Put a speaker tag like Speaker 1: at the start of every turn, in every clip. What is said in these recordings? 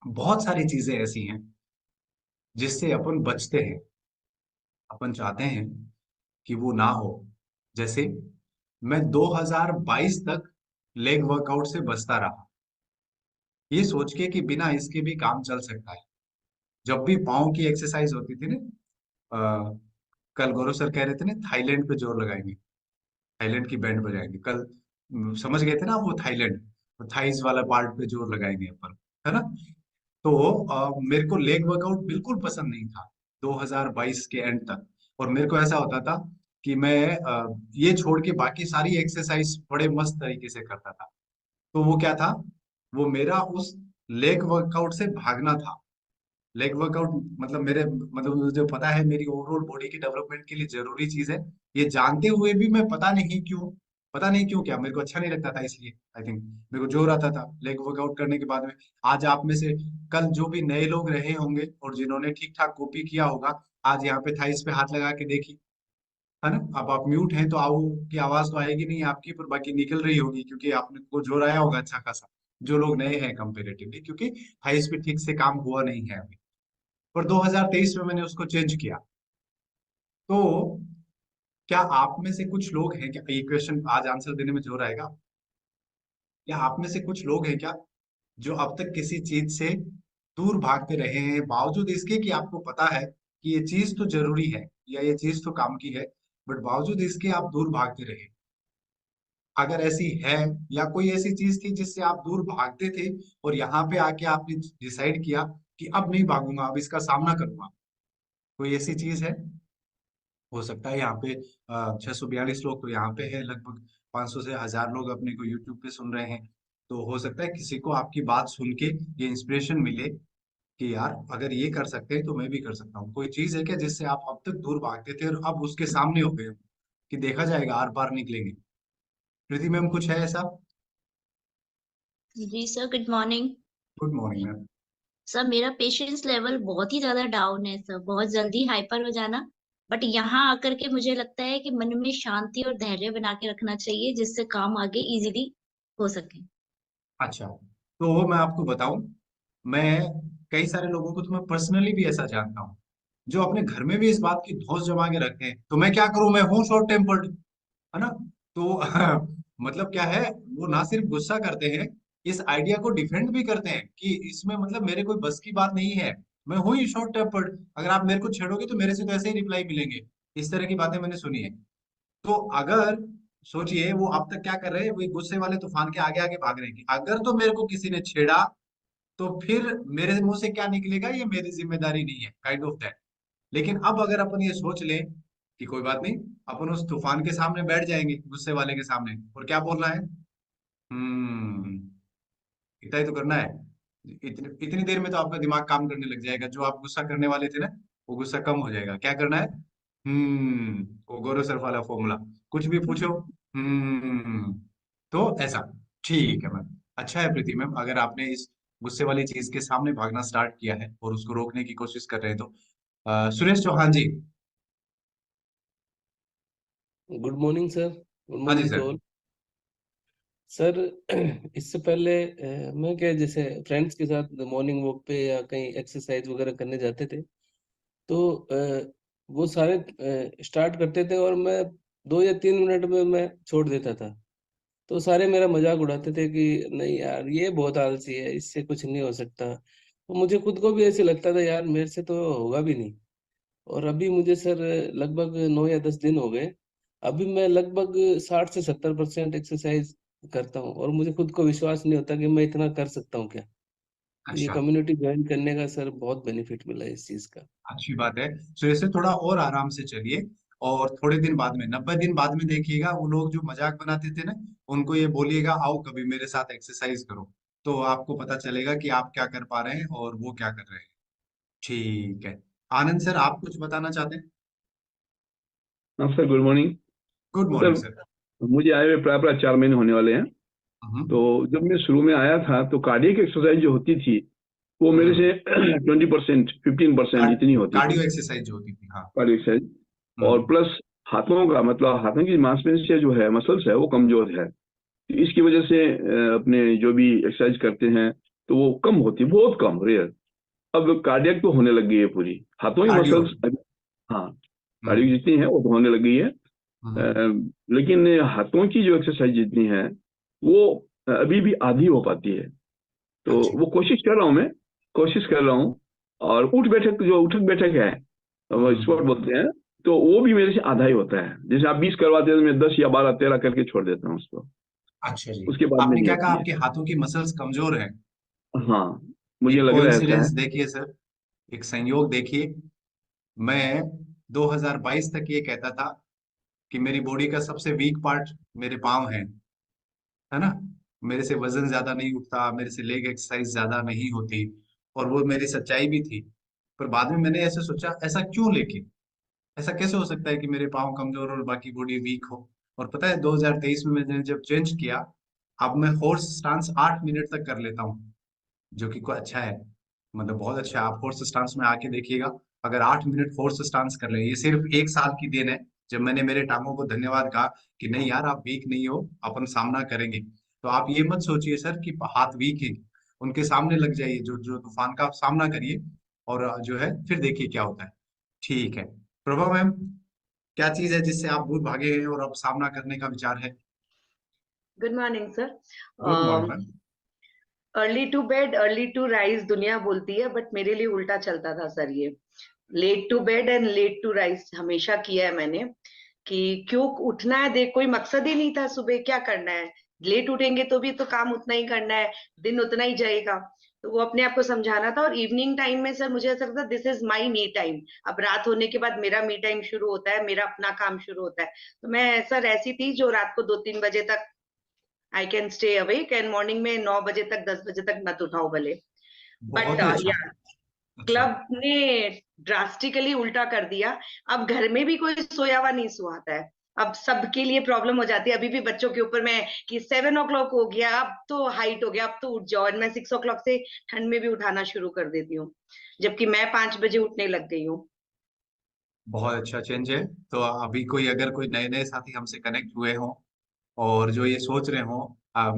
Speaker 1: बहुत सारी चीजें ऐसी हैं जिससे अपन बचते हैं, अपन चाहते हैं कि वो ना हो। जैसे मैं 2022 तक लेग वर्कआउट से बचता रहा, ये सोच के कि बिना इसके भी काम चल सकता है। जब भी पाँव की एक्सरसाइज होती थी ना, अ, कल गौरव सर कह रहे थे ना थाईलैंड पे जोर लगाएंगे, थाईलैंड की बैंड बजाएंगे कल। समझ गए थे ना वो थाईलैंड, तो थाइज वाला पार्ट पे जोर लगाएंगे अपन, है ना। तो मेरे को लेग वर्कआउट बिल्कुल पसंद नहीं था 2022 के एंड तक। और मेरे को ऐसा होता था कि मैं ये छोड़ के बाकी सारी एक्सरसाइज बड़े मस्त तरीके से करता था। तो वो क्या था, वो मेरा उस लेग वर्कआउट से भागना था। लेग वर्कआउट मतलब मेरे मतलब मुझे पता है मेरी ओवरऑल बॉडी की डेवलपमेंट के लिए जरूरी चीज है। ये जानते हुए भी मैं पता नहीं क्यों क्या मेरे को अच्छा नहीं लगता था, इसलिए आई थिंक मेरे को जोर आता था लेग वर्कआउट करने के बाद में। आज आप में से कल जो भी नए लोग रहे होंगे और जिन्होंने ठीक ठाक कॉपी किया होगा, आज यहाँ पे थाइस पे हाथ लगा के देखिए, है ना। अब आप म्यूट हैं तो आओ की आवाज तो आएगी नहीं आपकी, पर बाकी निकल रही होगी क्योंकि आपने को जोर आया होगा अच्छा खासा। जो लोग नए हैं कंपेरेटिवली, क्योंकि थाइस पे ठीक से काम हुआ नहीं है अभी। पर 2023 में मैंने उसको चेंज किया। तो क्या आप में से कुछ लोग हैं क्या, ये क्वेश्चन आज आंसर देने में जोर आएगा, क्या आप में से कुछ लोग हैं क्या जो अब तक किसी चीज से दूर भागते रहे हैं, बावजूद इसके कि आपको पता है कि ये चीज तो जरूरी है या ये चीज तो काम की है, बट बावजूद इसके आप दूर भागते रहे। अगर ऐसी है, या कोई ऐसी चीज थी जिससे आप दूर भागते थे और यहाँ पे आके आपने डिसाइड किया कि अब नहीं भागूंगा, अब इसका सामना करूंगा, कोई ऐसी चीज है। हो सकता है यहाँ पे 642 लोग तो यहाँ पे है, लगभग 500 से 1000 लोग अपने को यूट्यूब पे सुन रहे हैं। तो हो सकता है किसी को आपकी बात सुन के ये इंस्पिरेशन मिले कि यार अगर ये कर सकते हैं तो मैं भी कर सकता हूँ। कोई चीज है क्या जिससे आप अब तक दूर भागते थे और अब उसके सामने हो गए हो कि देखा जाएगा, आर पार निकलेंगे। प्रीति मैम कुछ है ऐसा?
Speaker 2: जी sir, good morning.
Speaker 1: Good morning ma'am.
Speaker 2: Sir, मेरा पेशेंस लेवल बहुत ही ज्यादा डाउन है सर, बहुत जल्दी हाइपर हो जाना। बट यहाँ आकर के मुझे लगता है कि मन में शांति और धैर्य बना के रखना चाहिए, जिससे काम आगे इजीली हो सके।
Speaker 1: अच्छा, तो मैं आपको बताऊं, मैं कई सारे लोगों को तो मैं पर्सनली भी ऐसा जानता हूँ जो अपने घर में भी इस बात की धौंस जमा के रखते हैं। तो मैं क्या करूं, मैं हूँ शॉर्ट टेम्पर्ड, है ना। तो मतलब क्या है, वो ना सिर्फ गुस्सा करते हैं, इस आइडिया को डिफेंड भी करते हैं कि इसमें मतलब मेरे कोई बस की बात नहीं है, मैं हूँ ही शॉर्ट टेम्पर्ड, अगर आप मेरे को छेड़ोगे तो मेरे से तो ऐसे ही रिप्लाई मिलेंगे। इस तरह की बातें मैंने सुनी है। तो अगर सोचिए वो अब तक क्या कर रहे हैं, वही गुस्से वाले तूफान के आगे आगे भाग रहे हैं कि अगर तो मेरे को किसी ने छेड़ा तो फिर मेरे मुंह से क्या निकलेगा ये मेरी जिम्मेदारी नहीं है, काइंड ऑफ दैट। लेकिन अब अगर अपन ये सोच लें कि कोई बात नहीं, अपन उस तूफान के सामने बैठ जाएंगे, गुस्से वाले के सामने, और क्या बोलना है, इतना ही तो करना है। इतनी इतनी देर में तो आपका दिमाग काम करने लग जाएगा, जो आप गुस्सा करने वाले थे ना वो गुस्सा कम हो जाएगा। क्या करना है, वो गौरव सर वाला फॉर्मूला, कुछ भी पूछो, हम्म। तो ऐसा, ठीक है मैम। अच्छा है प्रीति मैम, अगर आपने इस गुस्से वाली चीज के सामने भागना स्टार्ट किया है और उसको रोकने की कोशिश कर रहे हैं, तो Suresh Chauhan ji.
Speaker 3: Good morning sir. Good
Speaker 1: हाँ जी
Speaker 3: morning to
Speaker 1: sir.
Speaker 3: All. Sir इससे पहले मैं क्या जैसे फ्रेंड्स के साथ मॉर्निंग वॉक पे या कहीं एक्सरसाइज वगैरह करने जाते थे, तो वो सारे स्टार्ट करते थे और मैं 2 या 3 मिनट में मैं छोड़ देता था। तो सारे मेरा मजाक उड़ाते थे कि नहीं यार ये बहुत आलसी है, इससे कुछ नहीं हो सकता। तो मुझे खुद को भी ऐसे लगता था यार मेरे से तो होगा भी नहीं। और अभी मुझे सर लगभग 9 या 10 दिन हो गए। अभी मैं लगभग 60 से 70% एक्सरसाइज करता हूँ और मुझे खुद को विश्वास नहीं होता कि मैं इतना कर सकता हूँ क्या। तो ये
Speaker 1: अच्छा,
Speaker 3: कम्युनिटी ज्वाइन करने का सर बहुत बेनिफिट मिला है इस चीज का।
Speaker 1: अच्छी बात है। सो ऐसे थोड़ा और आराम से चलिए, और थोड़े दिन बाद में, 90 दिन बाद में देखिएगा वो लोग जो मजाक बनाते थे ना, उनको ये बोलिएगा आओ कभी मेरे साथ एक्सरसाइज करो। तो आपको पता चलेगा कि आप क्या कर पा रहे हैं और वो क्या कर रहे हैं। ठीक है। आनंद सर, आप कुछ बताना चाहते हैं?
Speaker 4: हाँ sir, good morning.
Speaker 1: Good morning
Speaker 4: sir,
Speaker 1: sir.
Speaker 4: मुझे आए हुए प्राय प्राय 4 महीने होने वाले हैं। तो
Speaker 1: हम्म।
Speaker 4: जब मैं शुरू में आया था तो कार्डियक एक्सरसाइज जो होती थी वो मेरे
Speaker 1: हम्म।
Speaker 4: से 20% 15% इतनी होती थी,
Speaker 1: कार्डियो एक्सरसाइज जो होती थी, हाँ।
Speaker 4: Cardiac exercise. और
Speaker 1: हम्म।
Speaker 4: प्लस हाथों का मतलब हाथों की मांसपेशियां जो है, मसल्स है, वो कमजोर है। तो इसकी वजह से अपने जो भी एक्सरसाइज करते हैं तो वो कम होती, बहुत कम, रेयर। अब कार्डियक तो होने लग गई है पूरी, हाथों की
Speaker 1: कार्डियो।
Speaker 4: मसल्स। हाँ, कार्डियक
Speaker 1: हम्म।
Speaker 4: जितनी है वो तो होने लग गई है।
Speaker 1: हम्म।
Speaker 4: लेकिन हाथों की जो एक्सरसाइज जितनी है वो अभी भी आधी हो पाती है। तो
Speaker 1: अच्छा।
Speaker 4: वो कोशिश कर रहा हूँ मैं, कोशिश कर रहा हूँ। और उठ बैठक, जो उठक बैठक है, स्क्वाट
Speaker 1: हम्म।
Speaker 4: बोलते हैं, तो वो भी मेरे से आधा ही होता है। जैसे आप 20 करवाते हैं तो मैं 10 या 12 13 करके छोड़ देता हूँ उसको।
Speaker 1: अच्छा जी।
Speaker 4: उसके बाद में
Speaker 1: आपने
Speaker 4: नहीं
Speaker 1: क्या कहा
Speaker 4: होती है।
Speaker 1: आपके हाथों की मसल्स कमजोर हैं?
Speaker 4: हाँ, मुझे
Speaker 1: एक
Speaker 4: लग रहा है ऐसा है।
Speaker 1: कोइंसिडेंस देखिए सर, एक संयोग देखिए। मैं 2022 तक ये कहता था कि मेरी बॉडी का सबसे वीक पार्ट मेरे पाँव हैं, है ना। मेरे से वजन ज्यादा नहीं उठता, मेरे से लेग एक्सरसाइज ज्यादा नहीं होती, और वो मेरी सच्चाई भी थी। पर बाद में मैंने ऐसे सोचा, ऐसा क्यों, लेकिन ऐसा कैसे हो सकता है कि मेरे पाँव कमजोर और बाकी बॉडी वीक हो। और पता है 2023 में मैंने जब चेंज किया, अब मैं हॉर्स स्टांस 8 मिनट तक कर लेता हूँ, जो कि कोई अच्छा है, मतलब बहुत अच्छा है। आप फोर्स स्टांस में आके देखिएगा, अगर 8 मिनट फोर्स स्टांस कर ले, ये सिर्फ एक साल की देन है, जब मैंने मेरे टांगों को धन्यवाद कहा कि नहीं यार आप वीक नहीं हो, अपन सामना करेंगे। तो आप ये मत सोचिए सर कि हाथ वीक है, उनके सामने लग जाइए, जो जो तूफान का सामना करिए, और जो है फिर देखिए क्या होता है। ठीक है। प्रभा मैम, क्या चीज है जिससे आप दूर भागे हैं और अब सामना करने का विचार है?
Speaker 5: Good morning sir.
Speaker 1: Good morning ma'am.
Speaker 5: Early to bed early to rise दुनिया बोलती है, बट मेरे लिए उल्टा चलता था सर। ये late to bed and late to rise हमेशा किया है मैंने, कि क्यों उठना है, देख कोई मकसद ही नहीं था। सुबह क्या करना है, लेट उठेंगे तो भी तो काम उतना ही करना है, दिन उतना ही जाएगा। तो वो अपने आप को समझाना था। और इवनिंग टाइम में सर मुझे ऐसा लगता this is my me time. अब रात होने के बाद मेरा मी टाइम शुरू होता है, मेरा अपना काम शुरू होता है। तो मैं सर ऐसी थी जो रात को 2-3 बजे तक I can stay awake, and morning में 9 बजे तक 10 बजे तक मत उठाओ भले। बट
Speaker 1: बहुत ही अच्छा।
Speaker 5: या
Speaker 1: अच्छा।
Speaker 5: क्लब ने ड्रास्टिकली उल्टा कर दिया। अब घर में भी कोई सोया हुआ नहीं सुहाता है। अब सबके लिए प्रॉब्लम हो जाती है। अभी भी बच्चों के ऊपर मैं कि 7 o'clock हो गया, अब तो हाइट हो गया, अब तो उठ जाओ। और मैं 6 o'clock से ठंड में भी उठाना शुरू कर देती हूँ, जबकि मैं 5 बजे उठने लग गई हूँ।
Speaker 1: बहुत अच्छा चेंज है। तो अभी कोई, अगर कोई नए नए साथी हमसे कनेक्ट हुए हों और जो ये सोच रहे हों,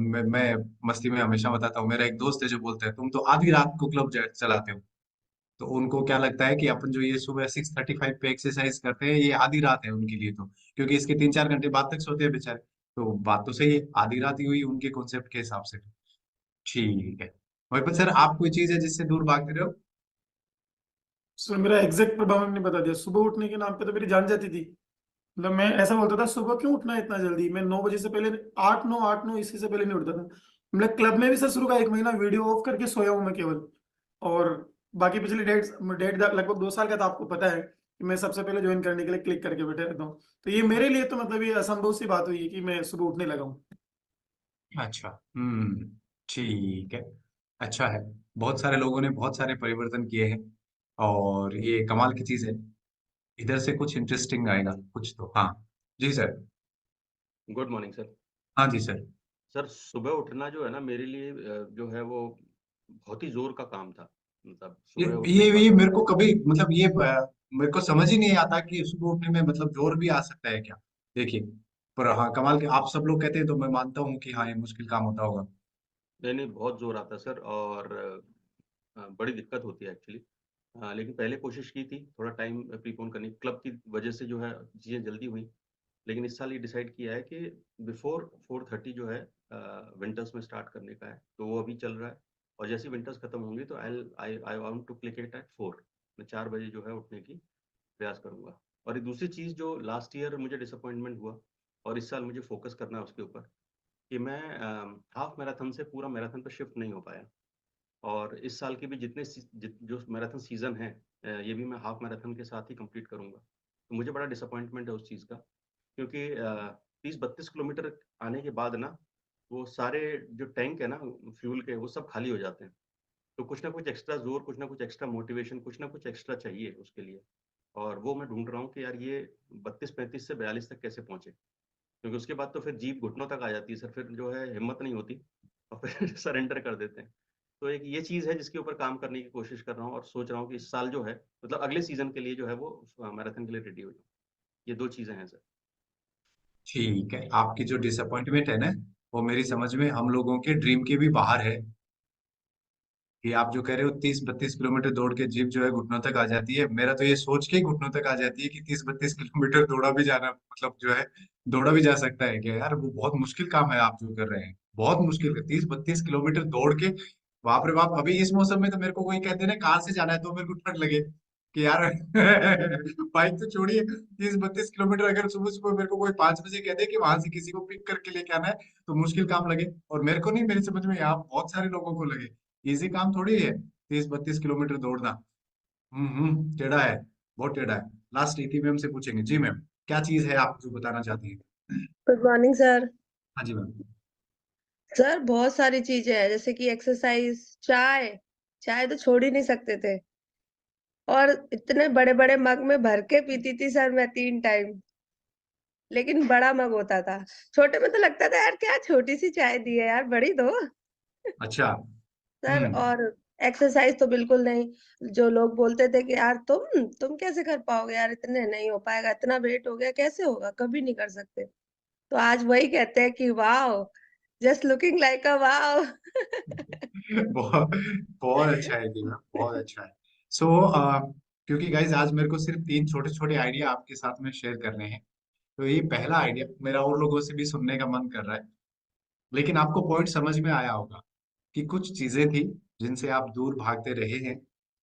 Speaker 1: मैं मस्ती में हमेशा बताता हूँ, मेरा एक दोस्त है जो बोलता है तुम तो आधी रात को क्लब चलाते हो। तो उनको क्या लगता है कि अपन जो ये सुबह 6:35 पे एक्सरसाइज करते हैं, ये आधी रात है उनके लिए, तो क्योंकि इसके 3-4 घंटे बाद तक सोते हैं बेचारे। तो बात तो सही है, आधी रात ही हुई उनके कॉन्सेप्ट के हिसाब से। ठीक है। वही पर सर, आप कोई चीज है जिससे दूर भागते रहे हो?
Speaker 6: सर मेरा एग्जैक्ट प्रभाव ने बता दिया। सुबह उठने के नाम पे तो मेरी जान जाती थी। मतलब मैं ऐसा बोलता था सुबह क्यों उठना है इतना जल्दी, मैं 9 बजे से पहले, 8-9 इसी से पहले नहीं उठता था। मतलब क्लब में भी सर शुरू का 1 महीना वीडियो ऑफ करके सोया हूँ मैं केवल। और बाकी पिछले डेढ़ डेढ़ लगभग 2 साल का, तो आपको पता है कि मैं सबसे पहले ज्वाइन करने के लिए क्लिक करके बैठे रहता हूँ। तो ये मेरे लिए तो मतलब ये असंभव सी बात हुई है कि मैं सुबह उठने लगा हूँ।
Speaker 1: अच्छा। हम्म। ठीक है। अच्छा है। बहुत सारे लोगों ने बहुत सारे परिवर्तन किए हैं, और ये कमाल की चीज है। इधर से कुछ इंटरेस्टिंग आएगा कुछ तो। हाँ जी सर।
Speaker 7: Good morning sir.
Speaker 1: हाँ जी सर।
Speaker 7: सर सुबह उठना जो है ना मेरे लिए जो है वो बहुत ही जोर का काम था। मतलब
Speaker 1: ये
Speaker 7: सुबह उठने
Speaker 1: ये
Speaker 7: के बाद
Speaker 1: ये मेरे को कभी, मतलब ये मेरे को समझ ही नहीं आता कि सुबह उठने में मतलब जोर भी आ सकता है क्या। देखिए, पर हाँ कमाल के आप सब लोग कहते हैं तो मैं मानता हूँ कि हाँ ये मुश्किल काम होता होगा।
Speaker 7: नहीं नहीं बहुत जोर आता है सर। और बड़ी दिक्कत होती है एक्चुअली। लेकिन पहले कोशिश की थी थोड़ा टाइम प्रीपोन करने की, क्लब की वजह से जो है चीज़ें जल्दी हुई। लेकिन इस साल ये डिसाइड किया है कि बिफोर 4:30 जो है विंटर्स में स्टार्ट करने का है, तो वो अभी चल रहा है। और जैसे विंटर्स खत्म होंगे तो I I want to click it at 4। मैं 4 बजे जो है उठने की प्रयास करूंगा। और एक दूसरी चीज़ जो लास्ट ईयर मुझे डिसअपॉइंटमेंट हुआ और इस साल मुझे फोकस करना है उसके ऊपर, कि मैं हाफ मैराथन से पूरा मैराथन पर शिफ्ट नहीं हो पाया। और इस साल के भी जो मैराथन सीजन है, ये भी मैं हाफ मैराथन के साथ ही कंप्लीट करूंगा। तो मुझे बड़ा डिसअपॉइंटमेंट है उस चीज़ का, क्योंकि 30-32 किलोमीटर आने के बाद ना वो सारे जो टैंक है ना फ्यूल के, वो सब खाली हो जाते हैं। तो कुछ ना कुछ एक्स्ट्रा जोर, कुछ ना कुछ एक्स्ट्रा मोटिवेशन, कुछ ना कुछ एक्स्ट्रा चाहिए उसके लिए। और वो मैं ढूंढ रहा हूँ कि यार ये 32-35 से 42 तक कैसे पहुंचे, क्योंकि उसके बाद तो फिर जीप घुटनों तक आ जाती है सर, फिर जो है हिम्मत नहीं होती और फिर सरेंडर कर देते हैं। तो एक ये चीज़ है जिसके ऊपर काम करने की कोशिश कर रहा हूँ, और सोच रहा हूँ कि इस साल जो है मतलब अगले सीजन के लिए जो है वो मैराथन के लिए रेडी हो जाऊँ। ये 2 चीज़ें हैं सर।
Speaker 1: ठीक है, आपकी जो डिसअपॉइंटमेंट है ना, वो मेरी समझ में हम लोगों के ड्रीम के भी बाहर है। कि आप जो कह रहे हो 30-32 किलोमीटर दौड़ के जीप जो है घुटनों तक आ जाती है, मेरा तो ये सोच के ही घुटनों तक आ जाती है कि 30-32 किलोमीटर दौड़ा भी जाना मतलब जो है दौड़ा भी जा सकता है क्या यार? वो बहुत मुश्किल काम है आप जो कर रहे हैं, बहुत मुश्किल है 30-32 किलोमीटर दौड़ के। बाप रे बाप, अभी इस मौसम में तो मेरे को कोई कहते ना कहाँ से जाना है तो मेरे को ठंड लगे कि यार बाइक तो छोड़िए, 30-32 किलोमीटर अगर सुबह सुबह मेरे को कोई 5 बजे कह दे कि वहां से किसी को पिक करके लेके आना है तो मुश्किल काम लगे। और मेरे को नहीं, मेरी समझ में यहाँ बहुत सारे लोगों को लगे इजी काम थोड़ी है 30-32 किलोमीटर दौड़ना। टेढ़ा है, बहुत टेढ़ा है। लास्ट इति मैम से पूछेंगे। जी मैम, क्या चीज है आप जो बताना चाहती हैं?
Speaker 8: Good morning sir.
Speaker 1: हाँ जी मैम।
Speaker 8: सर बहुत सारी चीजें हैं जैसे कि एक्सरसाइज, चाय। चाय तो छोड़ ही नहीं सकते थे और इतने बड़े बड़े मग में भर के पीती थी सर मैं 3 टाइम। लेकिन बड़ा मग होता था, छोटे में तो लगता था यार क्या छोटी सी चाय दी है यार, बड़ी दो।
Speaker 1: अच्छा।
Speaker 8: सर
Speaker 1: हम्म।
Speaker 8: और एक्सरसाइज तो बिल्कुल नहीं। जो लोग बोलते थे कि यार तुम कैसे कर पाओगे यार, इतने नहीं हो पाएगा, इतना वेट हो गया कैसे होगा, कभी नहीं कर सकते। तो आज वही कहते हैं कि wow, just looking like a wow.
Speaker 1: बहुत बहुत अच्छा है जी मैम, बहुत अच्छा है। सो क्योंकि गाइज आज मेरे को सिर्फ 3 छोटे छोटे आइडिया आपके साथ में शेयर करने हैं, तो ये पहला आइडिया मेरा और लोगों से भी सुनने का मन कर रहा है। लेकिन आपको पॉइंट समझ में आया होगा कि कुछ चीजें थी जिनसे आप दूर भागते रहे हैं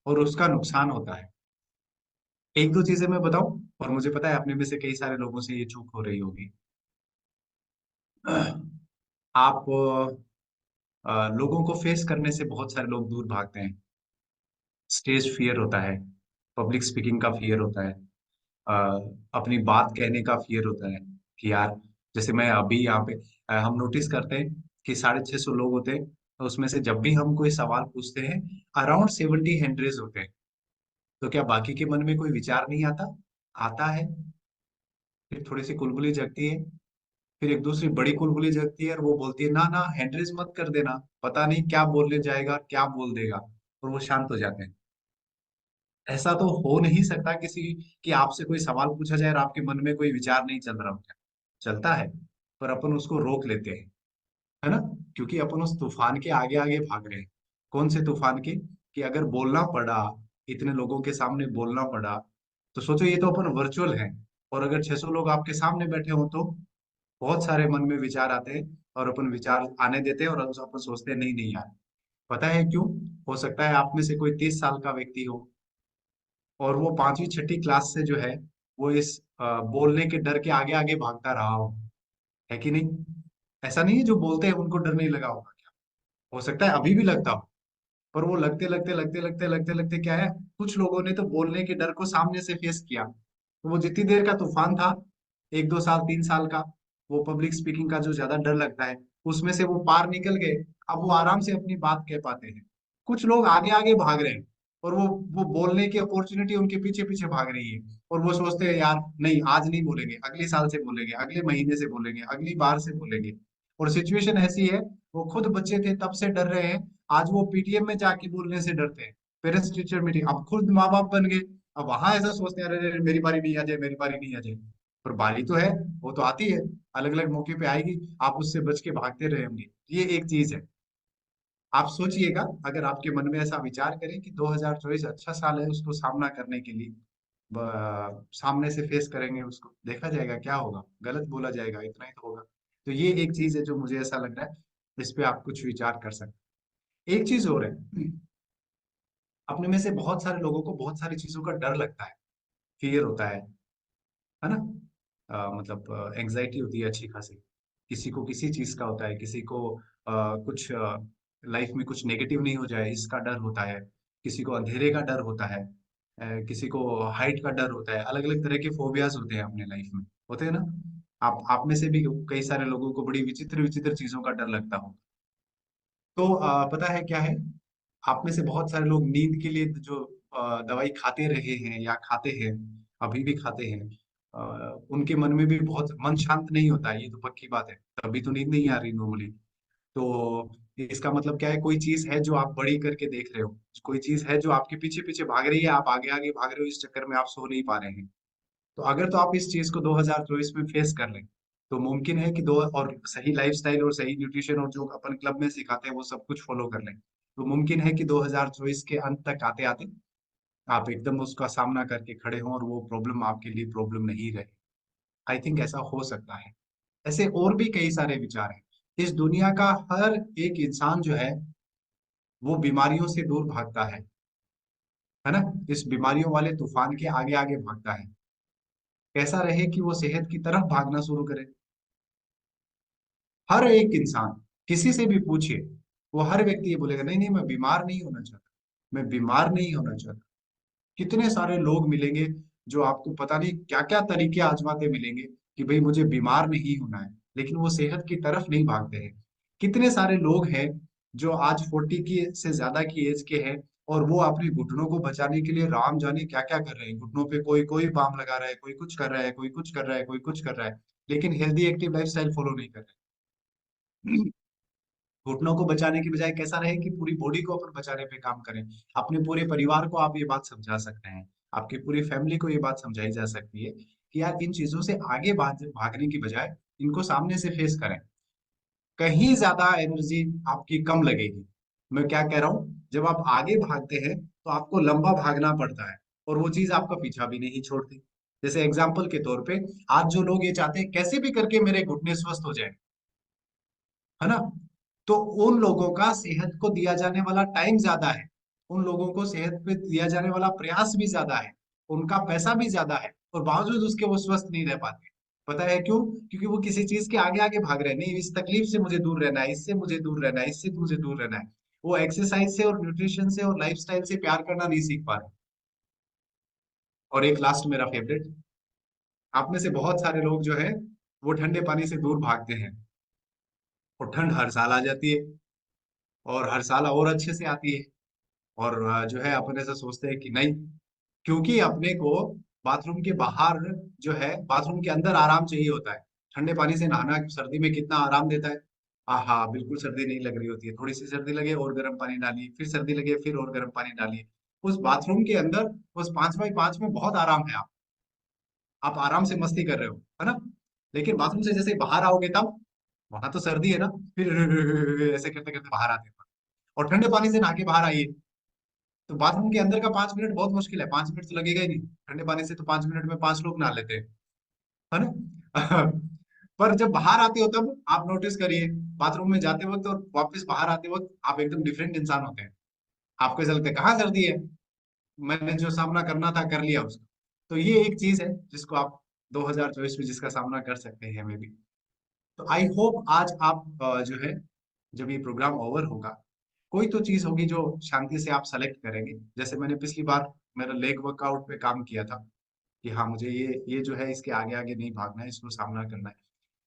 Speaker 1: और उसका नुकसान होता है। एक दो चीजें मैं बताऊं, और मुझे पता है अपने में से कई सारे लोगों से ये चूक हो रही होगी। आप लोगों को फेस करने से बहुत सारे लोग दूर भागते हैं। स्टेज फियर होता है, पब्लिक स्पीकिंग का फियर होता है, अ, अपनी बात कहने का फियर होता है कि यार, जैसे मैं अभी यहाँ पे हम नोटिस करते हैं कि 650 लोग होते हैं, तो उसमें से जब भी हम कोई सवाल पूछते हैं अराउंड 70 हैंड रेज होते हैं। तो क्या बाकी के मन में कोई विचार नहीं आता? आता है। फिर थोड़ी सी कुलबुली जगती है, फिर एक दूसरी बड़ी कुलबुली जगती है और वो बोलती है ना ना हैंड रेज मत कर देना, पता नहीं क्या बोलने जाएगा, क्या बोल देगा। और वो शांत हो जाते हैं। ऐसा तो हो नहीं सकता किसी कि आपसे कोई सवाल पूछा जाए और आपके मन में कोई विचार नहीं चल रहा होता। चलता है, पर अपन उसको रोक लेते हैं, है ना? क्योंकि अपन उस तूफान के आगे आगे भाग रहे हैं। कौन से तूफान के? कि अगर बोलना पड़ा, इतने लोगों के सामने बोलना पड़ा, तो सोचो ये तो अपन वर्चुअल हैं, और अगर 600 लोग आपके सामने बैठे हो तो बहुत सारे मन में विचार आते हैं, और अपन विचार आने देते हैं और अपन सोचते हैं नहीं नहीं यार। पता है क्यों? हो सकता है आप में से कोई 30 साल का व्यक्ति हो और वो 5वीं 6ठी क्लास से जो है वो इस बोलने के डर के आगे आगे भागता रहा हो। है कि नहीं? ऐसा नहीं है जो बोलते हैं उनको डर नहीं लगा होगा क्या? हो सकता है अभी भी लगता हो, पर वो लगते लगते लगते लगते लगते लगते क्या है, कुछ लोगों ने तो बोलने के डर को सामने से फेस किया, तो वो जितनी देर का तूफान था, 1-2 साल 3 साल का, वो पब्लिक स्पीकिंग का जो ज्यादा डर लगता है, उसमें से वो पार निकल गए। अब वो आराम से अपनी बात कह पाते हैं। कुछ लोग आगे आगे भाग रहे हैं और वो बोलने की अपॉर्चुनिटी उनके पीछे पीछे भाग रही है, और वो सोचते हैं यार नहीं आज नहीं बोलेंगे, अगले साल से बोलेंगे, अगले महीने से बोलेंगे, अगली बार से बोलेंगे। और सिचुएशन ऐसी है, वो खुद बच्चे थे तब से डर रहे हैं, आज वो पीटीएम में जाके बोलने से डरते हैं। पेरेंट्स टीचर मीटिंग, अब खुद माँ बाप बन गए, अब वहां ऐसा सोचते हैं अरे अरे, मेरी बारी नहीं आ जाए, मेरी बारी नहीं आ जाए। पर बारी तो है, वो तो आती है, अलग अलग मौके पे आएगी, आप उससे बच के भागते रहेंगे। ये एक चीज है। आप सोचिएगा, अगर आपके मन में ऐसा विचार करें कि 2024 अच्छा साल है उसको सामना करने के लिए, सामने से फेस करेंगे उसको, देखा जाएगा क्या होगा, गलत बोला जाएगा, इतना ही तो होगा। तो ये एक चीज है जो मुझे ऐसा लग रहा है, इस पे आप कुछ विचार कर सकते हैं। एक चीज और है, अपने में से बहुत सारे लोगों को बहुत सारी चीजों का डर लगता है, फियर होता है ना? मतलब एंग्जाइटी होती है अच्छी खासी। किसी को किसी चीज का होता है, किसी को कुछ लाइफ में कुछ नेगेटिव नहीं हो जाए इसका डर होता है, किसी को अंधेरे का डर होता है, किसी को हाइट का डर होता है। अलग अलग तरह के फोबियाज होते हैं अपने लाइफ में, होते हैं ना? आप में से भी कई सारे लोगों को बड़ी विचित्र विचित्र चीजों का डर लगता हो। तो पता है क्या है, आप में से बहुत सारे लोग नींद के लिए जो दवाई खाते रहे हैं या खाते हैं, अभी भी खाते हैं, उनके मन में भी बहुत मन शांत नहीं होता है, ये तो पक्की बात है, तभी तो नींद नहीं आ रही नॉर्मली। तो इसका मतलब क्या है, कोई चीज है जो आप बड़ी करके देख रहे हो, कोई चीज है जो आपके पीछे पीछे भाग रही है, आप आगे आगे भाग रहे हो, इस चक्कर में आप सो नहीं पा रहे हैं। तो अगर तो आप इस चीज को 2024 में फेस कर लें, तो मुमकिन है कि दो और सही लाइफस्टाइल और सही न्यूट्रिशन और जो अपन क्लब में सिखाते हैं वो सब कुछ फॉलो कर लें, तो मुमकिन है कि 2024 के अंत तक आते आते आप एकदम उसका सामना करके खड़े हों और वो प्रॉब्लम आपके लिए प्रॉब्लम नहीं रहे। आई थिंक ऐसा हो सकता है। ऐसे और भी कई सारे विचार हैं। इस दुनिया का हर एक इंसान जो है वो बीमारियों से दूर भागता है ना। इस बीमारियों वाले तूफान के आगे आगे भागता है। कैसा रहे कि वो सेहत की तरफ भागना शुरू करे। हर एक इंसान, किसी से भी पूछिए, वो हर व्यक्ति ये बोलेगा नहीं नहीं मैं बीमार नहीं होना चाहता, मैं बीमार नहीं होना चाहता। कितने सारे लोग मिलेंगे जो आपको पता नहीं क्या क्या तरीके आजमाते मिलेंगे कि भाई मुझे बीमार नहीं होना है, लेकिन वो सेहत की तरफ नहीं भागते हैं। कितने सारे लोग हैं जो आज 40 की से ज्यादा की एज के हैं और वो अपने घुटनों को बचाने के लिए राम जाने क्या क्या कर रहे हैं। घुटनों पे कोई कोई बाम लगा रहा है, कोई कुछ कर रहा है, कोई कुछ कर रहा है, कोई कुछ कर रहा है, लेकिन हेल्दी एक्टिव लाइफस्टाइल फॉलो नहीं कर रहे। घुटनों को बचाने की बजाय कैसा रहे कि पूरी बॉडी को अपन बचाने पे काम करें। अपने पूरे परिवार को आप ये बात समझा सकते हैं, आपकी पूरी फैमिली को ये बात समझाई जा सकती है कि यार इन चीजों से आगे भागने की बजाय इनको सामने से फेस करें। कहीं ज्यादा एनर्जी आपकी कम लगेगी। मैं क्या कह रहा हूँ, जब आप आगे भागते हैं तो आपको लंबा भागना पड़ता है और वो चीज आपका पीछा भी नहीं छोड़ती। जैसे एग्जाम्पल के तौर पे आज जो लोग ये चाहते हैं कैसे भी करके मेरे घुटने स्वस्थ हो जाए, है ना, तो उन लोगों का सेहत को दिया जाने वाला टाइम ज्यादा है, उन लोगों को सेहत पे दिया जाने वाला प्रयास भी ज्यादा है, उनका पैसा भी ज्यादा है, और बावजूद उसके वो स्वस्थ नहीं रह पाते। पता है क्यों? क्योंकि वो किसी चीज के आगे आगे भाग रहे हैं, नहीं इस तकलीफ से मुझे दूर रहना है, इससे मुझे दूर रहना है, इससे मुझे दूर रहना है। वो एक्सरसाइज से और न्यूट्रिशन से और लाइफस्टाइल से प्यार करना नहीं सीख पा रहे। और एक लास्ट मेरा फेवरेट, आप में से बहुत सारे लोग जो है वो ठंडे पानी से दूर भागते हैं, और ठंड हर साल आ जाती है और हर साल और अच्छे से आती है। और जो है अपन ऐसा सोचते हैं कि नहीं, क्योंकि अपने को बाथरूम के बाहर जो है बाथरूम के अंदर आराम चाहिए होता है। ठंडे पानी से नहाना सर्दी में कितना आराम देता है। हाँ, बिल्कुल सर्दी नहीं लग रही होती है, थोड़ी सी सर्दी लगे और गर्म पानी डालिए, फिर सर्दी लगे फिर और गर्म पानी डालिए। उस बाथरूम के अंदर उस 5x5 में बहुत आराम है। आप आराम से मस्ती कर रहे हो, है ना। लेकिन बाथरूम से जैसे बाहर आओगे तब वहां तो सर्दी है ना, फिर ऐसे करते करते बाहर आते हैं। और ठंडे पानी से नहा के बाहर आइए तो बाथरूम के अंदर का 5 मिनट बहुत मुश्किल है, 5 मिनट तो लगेगा ही नहीं। ठंडे पानी से तो 5 मिनट में 5 लोग नहा लेते हैं, है ना। पर जब बाहर आते हो तब आप नोटिस करिए, बाथरूम में जाते वक्त और वापस बाहर आते वक्त आप एकदम डिफरेंट इंसान होते हैं। आपको ऐसा लगता है कहाँ सर्दी है, मैंने जो सामना करना था कर लिया उसका। तो ये एक चीज है जिसको आप 2024 में जिसका सामना कर सकते हैं मे बी। तो आई होप आज आप जो है जब ये प्रोग्राम ओवर होगा कोई तो चीज होगी जो शांति से आप सेलेक्ट करेंगे। जैसे मैंने पिछली बार मेरा लेग वर्कआउट पे काम किया था कि हाँ मुझे ये जो है इसके आगे आगे नहीं भागना है, इसको सामना करना है।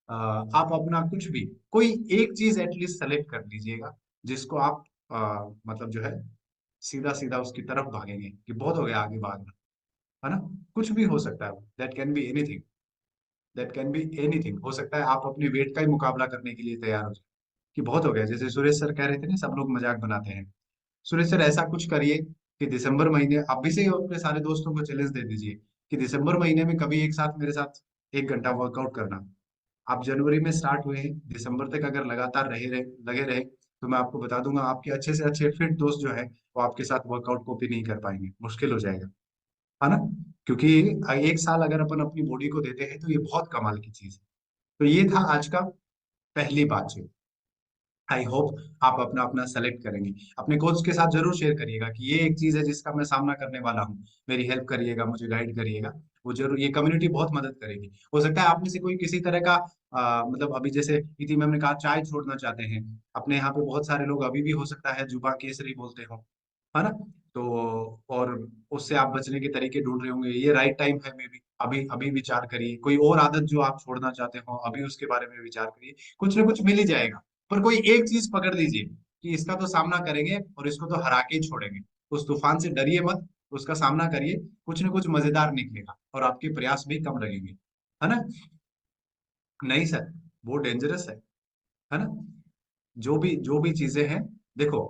Speaker 1: आप अपना कुछ भी कोई एक चीज एटलीस्ट सेलेक्ट कर लीजिएगा जिसको आप मतलब जो है सीधा सीधा उसकी तरफ भागेंगे कि बहुत हो गया आगे भागना, है ना। कुछ भी हो सकता है, that can be anything, that can be anything. हो सकता है आप अपने वेट का ही मुकाबला करने के लिए तैयार हो जाए कि बहुत हो गया। जैसे सुरेश सर कह रहे थे ना, सब लोग मजाक बनाते हैं। सुरेश सर ऐसा कुछ करिए कि दिसंबर महीने अभी से ही अपने सारे दोस्तों को चैलेंज दे दीजिए कि दिसंबर महीने में कभी एक साथ मेरे साथ 1 घंटा वर्कआउट करना। आप जनवरी में स्टार्ट हुए हैं, दिसंबर तक अगर लगातार लगे रहे तो मैं आपको बता दूंगा आपके अच्छे से अच्छे फिट दोस्त जो है वो आपके साथ वर्कआउट को भी नहीं कर पाएंगे, मुश्किल हो जाएगा, है ना। क्योंकि 1 साल अगर अपन अपनी बॉडी को देते हैं तो ये बहुत कमाल की चीज है। तो ये था आज का पहली बातचीत। आई होप आप अपना अपना सेलेक्ट करेंगे। अपने कोच के साथ जरूर शेयर करिएगा कि ये एक चीज है जिसका मैं सामना करने वाला हूँ, मेरी हेल्प करिएगा, मुझे गाइड करिएगा। वो जरूर, ये कम्युनिटी बहुत मदद करेगी। हो सकता है आप में से कोई किसी तरह का मतलब अभी जैसे इति मैम ने कहा चाय छोड़ना चाहते हैं। अपने यहाँ पे बहुत सारे लोग अभी भी हो सकता है जुबा केसरी बोलते हो, है ना। तो और उससे आप बचने के तरीके ढूंढ रहे होंगे, ये राइट टाइम है मे बी। अभी अभी विचार करिए, कोई और आदत जो आप छोड़ना चाहते हो अभी उसके बारे में विचार करिए, कुछ ना कुछ मिल ही जाएगा। पर कोई एक चीज पकड़ लीजिए कि इसका तो सामना करेंगे और इसको तो हरा के ही छोड़ेंगे। उस तूफान से डरिए मत, उसका सामना करिए, कुछ ना कुछ मजेदार निकलेगा और आपके प्रयास भी कम लगेंगे, है ना। नहीं सर, वो डेंजरस है ना। जो भी चीजें हैं, देखो,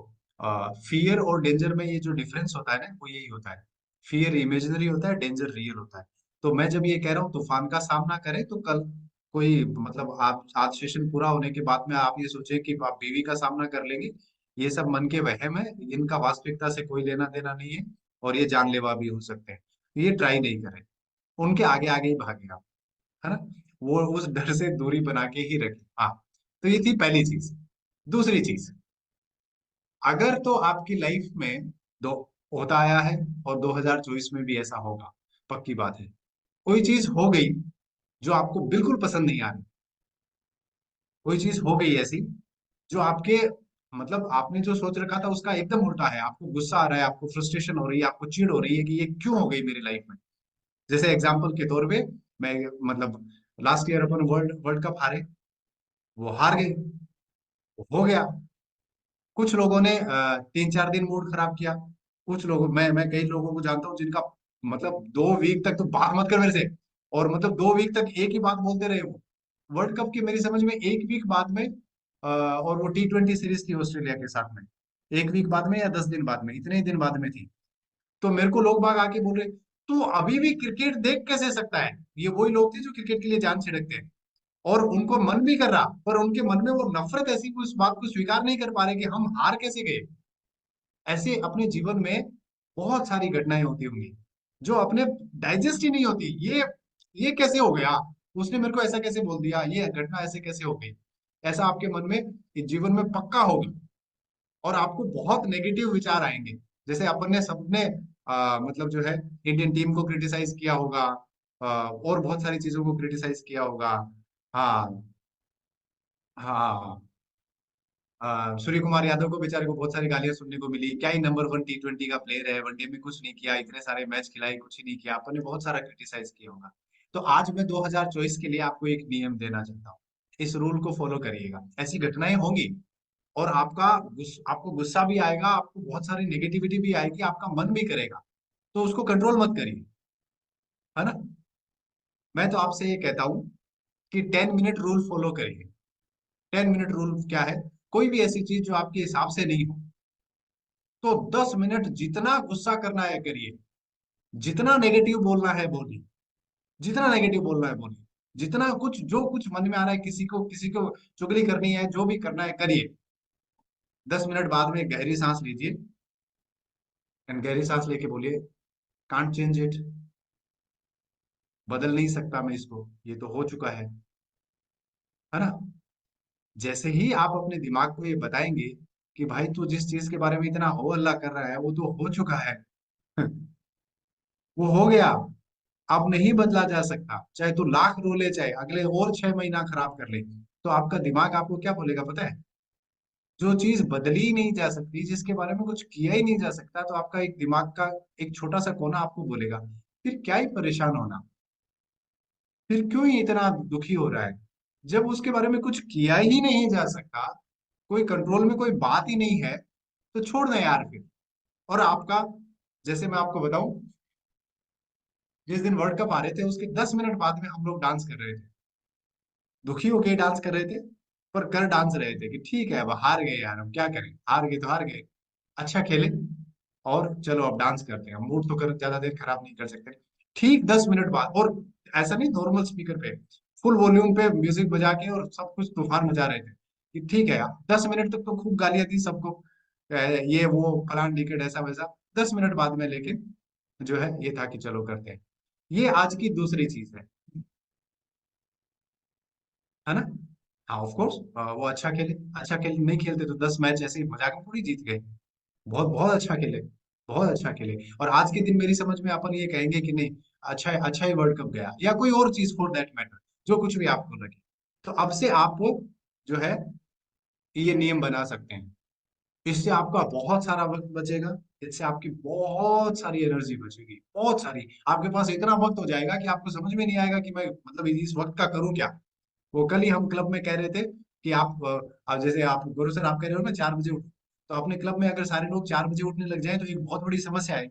Speaker 1: फियर और डेंजर में ये जो डिफरेंस होता है ना वो यही होता है। फियर इमेजिनरी होता है, डेंजर रियल होता है। तो मैं जब ये कह रहा हूँ तूफान का सामना करें तो कल कोई मतलब आप आज सेशन पूरा होने के बाद में आप ये सोचे कि आप बीवी का सामना कर लेंगे ये सब मन के वहम है, इनका वास्तविकता से कोई लेना देना नहीं है, और ये जानलेवा भी हो सकते हैं। ये ट्राई नहीं करें, उनके आगे आगे ही भागे आप, है ना। वो उस डर से दूरी बना के ही रखें। हाँ, तो ये थी पहली चीज। दूसरी चीज, अगर तो आपकी लाइफ में दो होता आया है, और 2024 में भी ऐसा होगा, पक्की बात है, कोई चीज हो गई जो आपको बिल्कुल पसंद नहीं आ रही, कोई चीज हो गई ऐसी जो आपके, मतलब आपने जो सोच रखा था उसका एकदम उल्टा है, आपको गुस्सा आ रहा है, आपको फ्रस्ट्रेशन हो रही है, आपको चिढ़ हो रही है कि ये क्यों हो गई मेरी लाइफ में। जैसे एग्जाम्पल के तौर पे, मैं मतलब लास्ट ईयर अपन वर्ल्ड वर्ल्ड कप हारे, वो हार गए, वो हो गया। कुछ लोगों ने 3-4 दिन मूड खराब किया। कुछ लोगों, मैं कई लोगों को जानता हूँ जिनका मतलब 2 वीक तक तो बात मत कर मेरे से, और मतलब 2 वीक तक एक ही बात बोलते रहे वो। वर्ल्ड कप की मेरी समझ में 1 वीक बाद में, और वो T20 सीरीज थी ऑस्ट्रेलिया के साथ में, 1 वीक बाद में या 10 दिन बाद में, इतने ही दिन बाद में थी। तो मेरे को लोग बाग आके बोल रहे, तू अभी भी क्रिकेट देख कैसे सकता है। ये वही लोग थे जो क्रिकेट के लिए जान छिड़कते हैं, और उनको मन भी कर रहा, पर उनके मन में वो नफरत ऐसी, उस बात को स्वीकार नहीं कर पा रहे कि हम हार कैसे गए। ऐसे अपने जीवन में बहुत सारी घटनाएं होती होंगी जो अपने डाइजेस्ट ही नहीं होती। ये कैसे हो गया, उसने मेरे को ऐसा कैसे बोल दिया, ये घटना ऐसे कैसे हो गई। ऐसा आपके मन में इस जीवन में पक्का होगा, और आपको बहुत नेगेटिव विचार आएंगे। जैसे अपन ने सबने मतलब जो है इंडियन टीम को क्रिटिसाइज किया होगा, और बहुत सारी चीजों को क्रिटिसाइज किया होगा। हाँ, हाँ, सूर्य कुमार यादव को बेचारे को बहुत सारी गालियां सुनने को मिली, क्या ही नंबर 1 T20 का प्लेयर है, वनडे में कुछ नहीं किया, इतने सारे मैच खिलाए, कुछ ही नहीं किया, अपन ने बहुत सारा क्रिटिसाइज किया होगा। तो आज मैं 2024 के लिए आपको एक नियम देना चाहता हूँ, इस रूल को फॉलो करिएगा। ऐसी घटनाएं होंगी, और आपको गुस्सा भी आएगा, आपको बहुत सारी नेगेटिविटी भी आएगी, आपका मन भी करेगा, तो उसको कंट्रोल मत करिए, है ना। मैं तो आपसे ये कहता हूँ कि 10 मिनट रूल फॉलो करिए। 10 मिनट रूल क्या है, कोई भी ऐसी चीज जो आपके हिसाब से नहीं हो, तो 10 मिनट जितना गुस्सा करना है करिए, जितना नेगेटिव बोलना है बोलिए, जितना नेगेटिव बोलना है बोलिए, जितना कुछ जो कुछ मन में आ रहा है, किसी को चुगली करनी है, जो भी करना है करिए। 10 मिनट बाद में गहरी सांस लीजिए, एंड गहरी सांस लेके बोलिए, कांट चेंज इट, बदल नहीं सकता मैं इसको, ये तो हो चुका है ना। जैसे ही आप अपने दिमाग को ये बताएंगे कि भाई तू जिस चीज के बारे में इतना हो हल्ला कर रहा है वो तो हो चुका है, वो हो गया, अब नहीं बदला जा सकता, चाहे तू लाख रो ले, चाहे अगले और 6 महीना खराब कर ले, तो आपका दिमाग आपको क्या बोलेगा पता है, जो चीज बदली ही नहीं जा सकती, जिसके बारे में कुछ किया ही नहीं जा सकता, तो आपका एक दिमाग का एक छोटा सा कोना आपको बोलेगा, फिर क्या ही परेशान होना, फिर क्यों ही इतना दुखी हो रहा है, जब उसके बारे में कुछ किया ही नहीं जा सकता, कोई कंट्रोल में कोई बात ही नहीं है, तो छोड़ दें यार फिर। और आपका, जैसे मैं आपको बताऊं, जिस दिन वर्ल्ड कप आ रहे थे उसके 10 मिनट बाद में हम लोग डांस कर रहे थे, दुखी होके डांस कर रहे थे, पर कर डांस रहे थे कि ठीक है अब हार गए यार, अब क्या करें, हार गए तो हार गए, अच्छा खेले, और चलो अब डांस करते हैं, मूड तो कर ज्यादा देर खराब नहीं कर सकते। ठीक 10 मिनट बाद, और ऐसा नहीं नॉर्मल स्पीकर पे, फुल वॉल्यूम पे म्यूजिक बजा के, और सब कुछ तूफान मचा रहे थे कि ठीक है यार, 10 मिनट तक तो खूब गालियां दी सबको, ये वो फलान टिकट ऐसा वैसा, 10 मिनट बाद में लेकिन जो है ये था कि चलो करते हैं। ये आज की दूसरी चीज है ना। हाँ ऑफ कोर्स, वो अच्छा खेले, नहीं खेलते तो 10 मैच ऐसे ही मजाक में थोड़ी जीत गए, बहुत बहुत अच्छा खेले, बहुत अच्छा खेले, और आज के दिन मेरी समझ में अपन ये कहेंगे कि नहीं, अच्छा ही वर्ल्ड कप गया, या कोई और चीज फॉर दैट मैटर, जो कुछ भी आपको लगे। तो अब से आप जो है ये नियम बना सकते हैं, इससे आपका बहुत सारा वक्त बचेगा, इससे आपकी बहुत सारी एनर्जी बचेगी, बहुत सारी, आपके पास इतना वक्त हो जाएगा कि आपको समझ में नहीं आएगा कि मैं मतलब इस वक्त का करूं क्या। वो कल ही हम क्लब में कह रहे थे कि आप जैसे आप गुरु सर आप कह रहे हो ना 4 बजे उठो, तो अपने क्लब में अगर सारे लोग 4 बजे उठने लग जाए तो एक बहुत बड़ी समस्या है।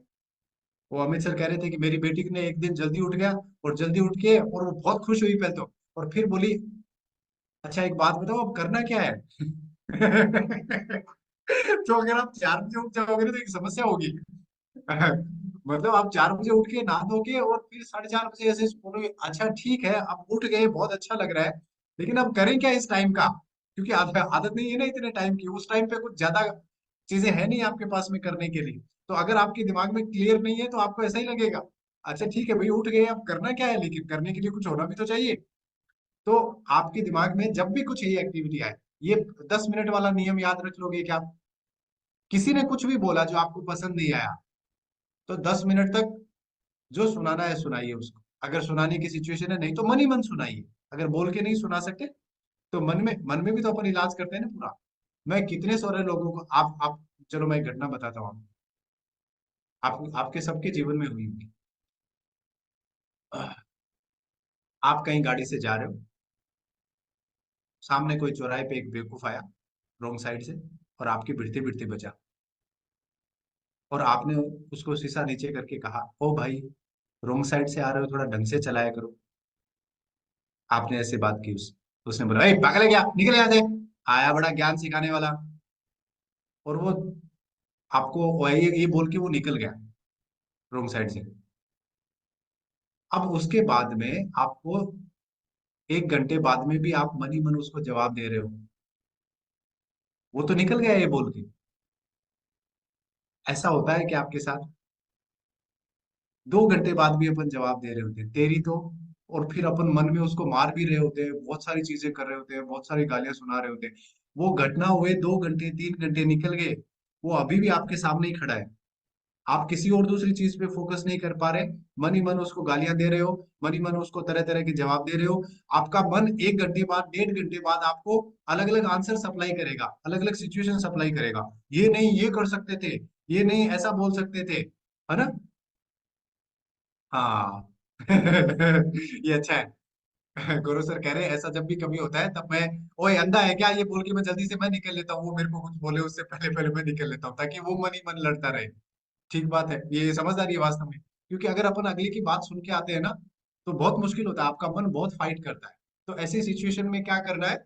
Speaker 1: वो अमित सर कह रहे थे कि मेरी बेटी ने एक दिन जल्दी उठ गया, और जल्दी उठ के और वो बहुत खुश हुई पहले तो, और फिर बोली, अच्छा एक बात बताओ अब करना क्या है। तो अगर आप 4 बजे उठ जाओगे ना तो एक समस्या होगी। मतलब आप 4 बजे उठ के नहा धो के और फिर 4:30 बजे ऐसे बोलोगे, अच्छा ठीक है अब उठ गए, बहुत अच्छा लग रहा है, लेकिन अब करें क्या इस टाइम का, क्योंकि आदत नहीं है ना इतने टाइम की, उस टाइम पे कुछ ज्यादा चीजें है नहीं आपके पास में करने के लिए। तो अगर आपके दिमाग में क्लियर नहीं है तो आपको ऐसा ही लगेगा, अच्छा ठीक है भाई उठ गए, अब करना क्या है, लेकिन करने के लिए कुछ होना भी तो चाहिए। तो आपके दिमाग में जब भी कुछ ये एक्टिविटी आए, ये 10 मिनट वाला नियम याद रख लोगे क्या? किसी ने कुछ भी बोला जो आपको पसंद नहीं आया, तो 10 मिनट तक जो सुनाना है सुनाइए उसको। अगर सुनाने की सिचुएशन है, नहीं तो मन ही मन सुनाइए। अगर बोल के नहीं सुना सकते तो मन में भी तो अपन इलाज करते हैं ना पूरा। मैं कितने सारे लोगों को आप चलो मैं एक घटना बताता हूँ आपके सबके जीवन में हुई होगी। आप कहीं गाड़ी से जा रहे हो, सामने कोई चौराहे पे एक बेवकूफ आया रॉन्ग साइड से, और आपकी भिड़ते भिड़ते बचा, और आपने उसको शीशा नीचे करके कहा, ओ भाई रॉन्ग साइड से आ रहे हो, थोड़ा ढंग से चलाया करो। आपने ऐसे बात की उसने बोला, ए पागल है क्या, निकल यहाँ से। आया बड़ा ज्ञान सिखाने वाला, और वो आपको ये बोल के वो निकल गया रॉन्ग साइड से। अब उसके बाद में आपको 1 घंटे बाद में भी आप मन ही मन उसको जवाब दे रहे हो, वो तो निकल गया ये बोल के। ऐसा होता है कि आपके साथ 2 घंटे बाद भी अपन जवाब दे रहे होते हैं तेरी तो, और फिर अपन मन में उसको मार भी रहे होते हैं, बहुत सारी चीजें कर रहे होते हैं, बहुत सारी गालियां सुना रहे होते हैं। वो घटना हुए 2 घंटे 3 घंटे निकल गए, वो अभी भी आपके सामने ही खड़ा है। आप किसी और दूसरी चीज पे फोकस नहीं कर पा रहे, मन ही मन उसको गालियां दे रहे हो, मन ही मन उसको तरह तरह के जवाब दे रहे हो। आपका मन 1 घंटे बाद 1.5 घंटे बाद आपको अलग अलग आंसर सप्लाई करेगा, अलग अलग सिचुएशन सप्लाई करेगा, ये नहीं ये कर सकते थे, ये नहीं ऐसा बोल सकते थे, है ना? हाँ। ये अच्छा है। गुरु सर कह रहे हैं ऐसा जब भी कभी होता है तब मैं, ओए अंधा है क्या, ये बोल के मैं जल्दी से मैं निकल लेता हूँ, वो मेरे को कुछ बोले उससे पहले पहले मैं निकल लेता हूँ, ताकि वो मन ही मन लड़ता रहे। ठीक बात है, ये समझदारी है वास्तव में, क्योंकि अगर अपन अगले की बात सुन के आते हैं ना, तो बहुत मुश्किल होता है, आपका मन बहुत फाइट करता है। तो ऐसी सिचुएशन में क्या करना है,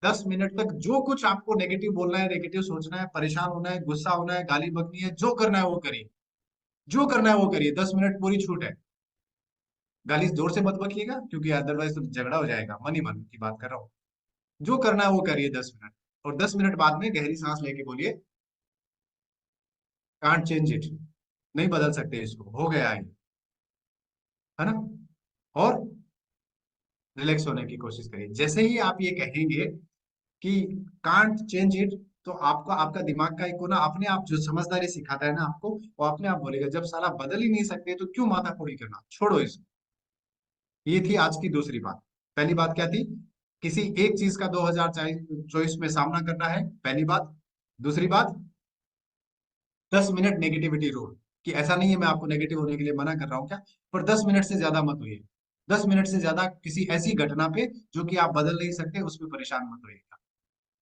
Speaker 1: 10 मिनट तक जो कुछ आपको नेगेटिव बोलना है, नेगेटिव सोचना है, परेशान होना है, गुस्सा होना है, गाली बकनी है, जो करना है वो करिए, जो करना है वो करिए। 10 मिनट पूरी छूट है। गाली जोर से मत बकिएगा, क्योंकि अदरवाइज तो झगड़ा हो जाएगा, मन ही मन की बात कर रहा हूँ। जो करना है वो करिए 10 मिनट, और 10 मिनट बाद में गहरी सांस लेके बोलिए, कांट चेंज इट, नहीं बदल सकते इसको, हो गया है ना? और रिलैक्स होने की कोशिश करिए। जैसे ही आप ये कहेंगे कि कांट चेंज इट, तो आपको आपका दिमाग का एक को ना अपने आप जो समझदारी सिखाता है ना आपको, वो अपने आप बोलेगा, जब साला बदल ही नहीं सकते तो क्यों माथा फोड़ी करना, छोड़ो इसको। ये थी आज की दूसरी बात। पहली बात क्या थी, किसी एक चीज का 2024 में सामना करना है, पहली बात। दूसरी बात, 10 मिनट नेगेटिविटी रूल, कि ऐसा नहीं है मैं आपको नेगेटिव होने के लिए मना कर रहा हूँ क्या, पर 10 मिनट से ज्यादा मत होइए। 10 मिनट से ज्यादा किसी ऐसी घटना पे जो कि आप बदल नहीं सकते उस पर परेशान मत होइएगा।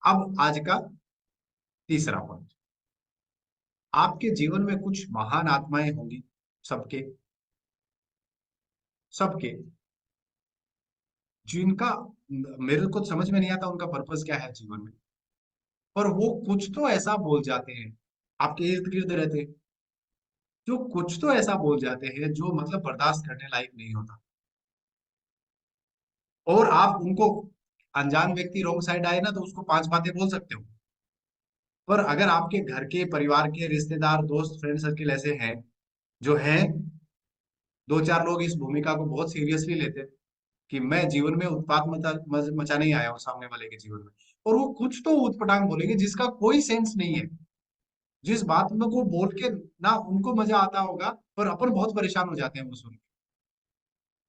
Speaker 1: अब आज का तीसरा पॉइंट, आपके जीवन में कुछ महान आत्माएं होंगी, सबके सबके, जिनका मेरे को समझ में नहीं आता उनका पर्पस क्या है जीवन में, पर वो कुछ तो ऐसा बोल जाते हैं, आपके इर्द गिर्द रहते हैं, जो कुछ तो ऐसा बोल जाते हैं जो मतलब बर्दाश्त करने लायक नहीं होता। और आप उनको, अनजान व्यक्ति रॉन्ग साइड आए ना तो उसको 5 बातें बोल सकते हो, पर अगर आपके घर के, परिवार के, रिश्तेदार, दोस्त, फ्रेंड सर्किल ऐसे हैं जो हैं, 2-4 लोग इस भूमिका को बहुत सीरियसली लेते हैं कि मैं जीवन में उत्पात मचाने ही आया हूँ सामने वाले के जीवन में, और वो कुछ तो ऊटपटांग बोलेंगे जिसका कोई सेंस नहीं है, जिस बात में को बोल के ना उनको मजा आता होगा, पर अपन बहुत परेशान हो जाते हैं वो सुन के।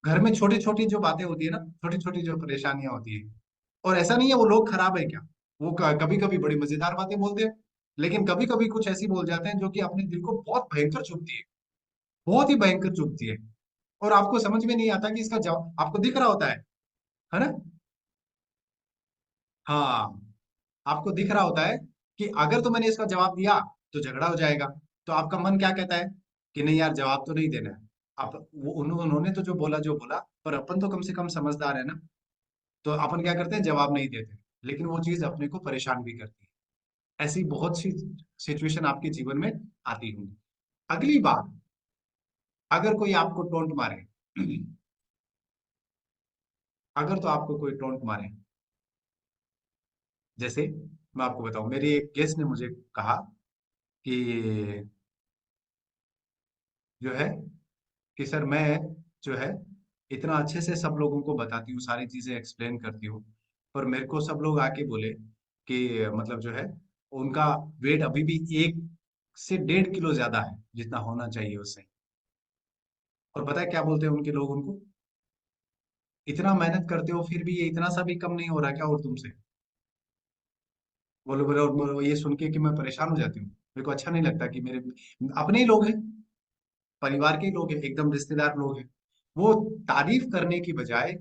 Speaker 1: घर में छोटी छोटी जो बातें होती है ना, छोटी छोटी जो परेशानियां होती है, और ऐसा नहीं है वो लोग खराब है क्या, वो कभी कभी बड़ी मजेदार बातें बोलते हैं, लेकिन कभी कभी कुछ ऐसी बोल जाते हैं जो कि अपने दिल को बहुत भयंकर चुभती है, बहुत ही भयंकर चुभती है। और आपको समझ में नहीं आता कि इसका जवाब आपको दिख रहा होता है ना? हाँ, आपको दिख रहा होता है कि अगर तो मैंने इसका जवाब दिया तो झगड़ा हो जाएगा, तो आपका मन क्या कहता है कि नहीं यार जवाब तो नहीं देना है। आप वो उन्होंने तो जो बोला, पर अपन तो कम से कम समझदार है ना, तो अपन क्या करते हैं, जवाब नहीं देते, लेकिन वो चीज अपने को परेशान भी करती है। ऐसी बहुत सी सिचुएशन आपके जीवन में आती होंगी। अगली बात, अगर कोई आपको टोंट मारे, अगर तो आपको कोई टोंट मारे, जैसे मैं आपको बताऊं, मेरी एक गेस्ट ने मुझे कहा कि जो है कि सर मैं जो है इतना अच्छे से सब लोगों को बताती हूँ, सारी चीजें एक्सप्लेन करती हूँ, पर मेरे को सब लोग आके बोले कि मतलब जो है उनका वेट अभी भी 1 से 1.5 किलो ज्यादा है जितना होना चाहिए उससे। और पता है क्या बोलते हैं उनके लोग उनको, इतना मेहनत करते हो फिर भी ये इतना सा भी कम नहीं हो रहा क्या और तुमसे? बोलो बोलो, और ये सुन के कि मैं परेशान हो जाती हूँ, मेरे को अच्छा नहीं लगता कि मेरे अपने ही लोग हैं, परिवार के ही लोग हैं, एकदम रिश्तेदार लोग हैं, वो तारीफ करने की बजाय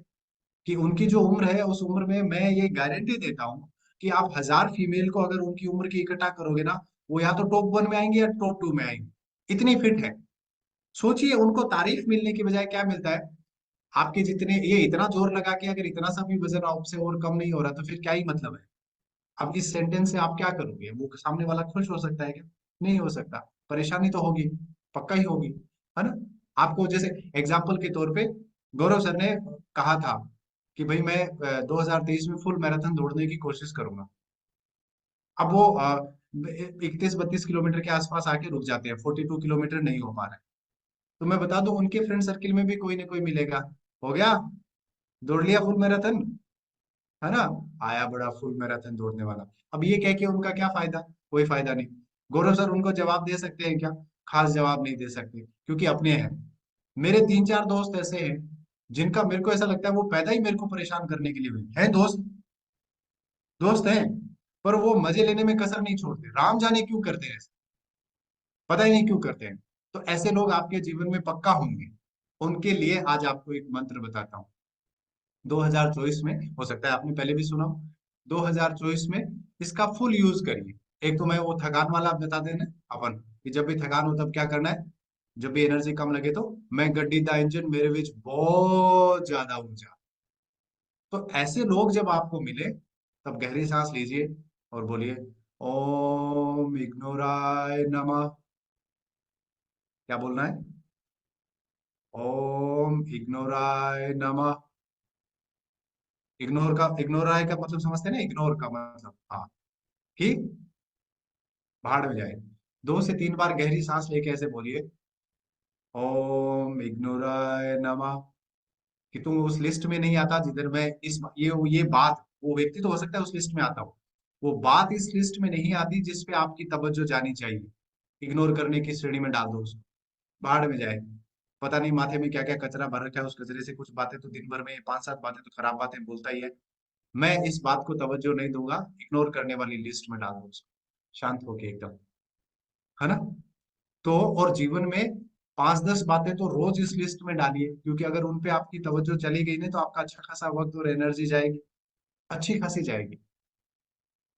Speaker 1: कि उनकी जो उम्र है उस उम्र में मैं ये गारंटी देता हूँ कि आप 1000 फीमेल को अगर उनकी उम्र की इकट्ठा करोगे ना, वो या तो टॉप 1 में आएंगे या टॉप 2 में आएंगे, इतनी फिट है। सोचिए उनको तारीफ मिलने की बजाय क्या मिलता है, आपके जितने ये इतना जोर लगा के अगर इतना सा भी वजन आपसे और कम नहीं हो रहा तो फिर क्या ही मतलब है? अब इस सेंटेंस से आप क्या करोगे? वो सामने वाला खुश हो सकता है क्या? नहीं हो सकता, परेशानी तो होगी, पक्का ही होगी, है ना? आपको जैसे एग्जाम्पल के तौर पे गौरव सर ने कहा था कि भाई मैं 2023 में फुल मैराथन दौड़ने की कोशिश करूंगा। अब वो 31-32 किलोमीटर के आसपास आके रुक जाते हैं, 42 किलोमीटर नहीं हो पा रहा है। तो मैं बता दूं उनके फ्रेंड सर्किल में भी कोई ना कोई मिलेगा, हो गया, दौड़ लिया फुल मैराथन, है ना, आया बड़ा फुल मैराथन दौड़ने वाला। अब ये कह के उनका क्या फायदा? कोई फायदा नहीं। गौरव सर उनको जवाब दे सकते हैं क्या? खास जवाब नहीं दे सकते, क्योंकि अपने हैं। मेरे 3-4 दोस्त ऐसे हैं जिनका मेरे को ऐसा लगता है वो पैदा ही मेरे को परेशान करने के लिए हुए हैं। दोस्त दोस्त हैं, पर वो मजे लेने में कसर नहीं छोड़ते, राम जाने क्यों करते हैं ऐसे, पता ही नहीं क्यों करते हैं। तो ऐसे लोग आपके जीवन में पक्का होंगे, उनके लिए आज आपको एक मंत्र बताता हूँ। 2024 में, हो सकता है आपने पहले भी सुना हो, 2024 में इसका फुल यूज करिए। एक तो मैं वो थकान वाला बता देना अपन, कि जब भी थकान हो तब क्या करना है, जब भी एनर्जी कम लगे तो मैं गड्डी दा इंजन मेरे विच बहुत ज्यादा ऊर्जा। तो ऐसे लोग जब आपको मिले तब गहरी सांस लीजिए और बोलिए ओम इग्नोराय नमः। क्या बोलना है? ओम इग्नोराय नमः। इग्नोराय का मतलब समझते हैं ना, इग्नोर का मतलब, हाँ, कि भाड़ में जाए। 2 से 3 बार गहरी सांस लेके ऐसे बोलिए ओम इग्नोराय नमः। कि तुम उस लिस्ट में नहीं आता जिधर मैं इस ये बात, वो व्यक्ति तो हो सकता है उस लिस्ट में आता हो, वो बात इस लिस्ट में नहीं आती जिस पे आपकी तवज्जो जानी चाहिए। इग्नोर करने की श्रेणी में डाल दो उसको, भाड़ में जाए। पता नहीं माथे में क्या क्या कचरा भर रखा है, उस कचरे से कुछ बातें तो दिन भर में 5-7 बातें तो खराब बातें बोलता ही है। मैं इस बात को तवज्जो नहीं दूंगा, इग्नोर करने वाली लिस्ट में डाल दो उसको, शांत होके एकदम, है ना? तो और जीवन में 5-10 बातें तो रोज इस लिस्ट में डालिए, क्योंकि अगर उन पे आपकी तवज्जो चली गई ना तो आपका अच्छा खासा वक्त और एनर्जी जाएगी, अच्छी खासी जाएगी।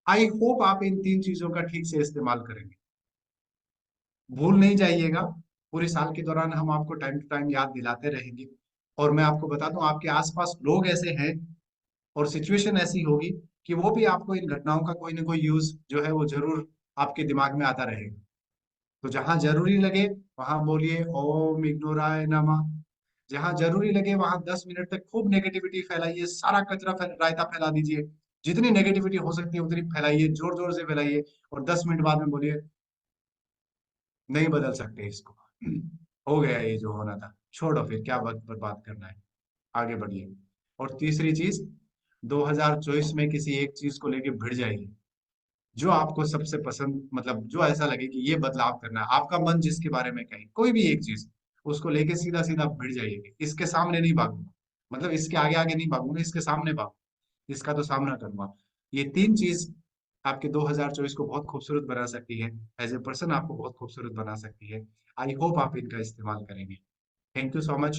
Speaker 1: आई होप आप इन 3 चीजों का ठीक से इस्तेमाल करेंगे, भूल नहीं जाइएगा। पूरे साल के दौरान हम आपको टाइम टू टाइम याद दिलाते रहेंगे। और मैं आपको बता दूं आपके आसपास लोग ऐसे हैं और सिचुएशन ऐसी होगी कि वो भी आपको इन घटनाओं का कोई ना कोई यूज जो है वो जरूर आपके दिमाग में आता रहेगा। तो जहां जरूरी लगे वहां बोलिए ओम इग्नोराय नमः। जहां जरूरी लगे वहां 10 मिनट तक खूब नेगेटिविटी फैलाइए, सारा कचरा रायता फैला दीजिए, जितनी नेगेटिविटी हो सकती है उतनी फैलाइए, जोर जोर से फैलाइए, और 10 मिनट बाद में बोलिए नहीं बदल सकते इसको, हो गया ये जो होना था, छोड़ो, फिर क्या वक्त बर्बाद करना है, आगे बढ़िए। और तीसरी चीज, 2024 में किसी एक चीज को लेके भिड़ जाइए, जो आपको सबसे पसंद, मतलब जो ऐसा लगे कि ये बदलाव करना है, आपका मन जिसके बारे में कहे कोई भी एक चीज, उसको लेके सीधा सीधा भिड़ जाइए। इसके सामने नहीं भागूंगा, मतलब इसके आगे आगे नहीं भागूंगा, इसके सामने भागूंगा, इसका तो सामना करूंगा। ये 3 चीज आपके 2024 को बहुत खूबसूरत बना सकती है, एज ए पर्सन आपको बहुत खूबसूरत बना सकती है। आई होप आप इनका इस्तेमाल करेंगे। Thank you so much.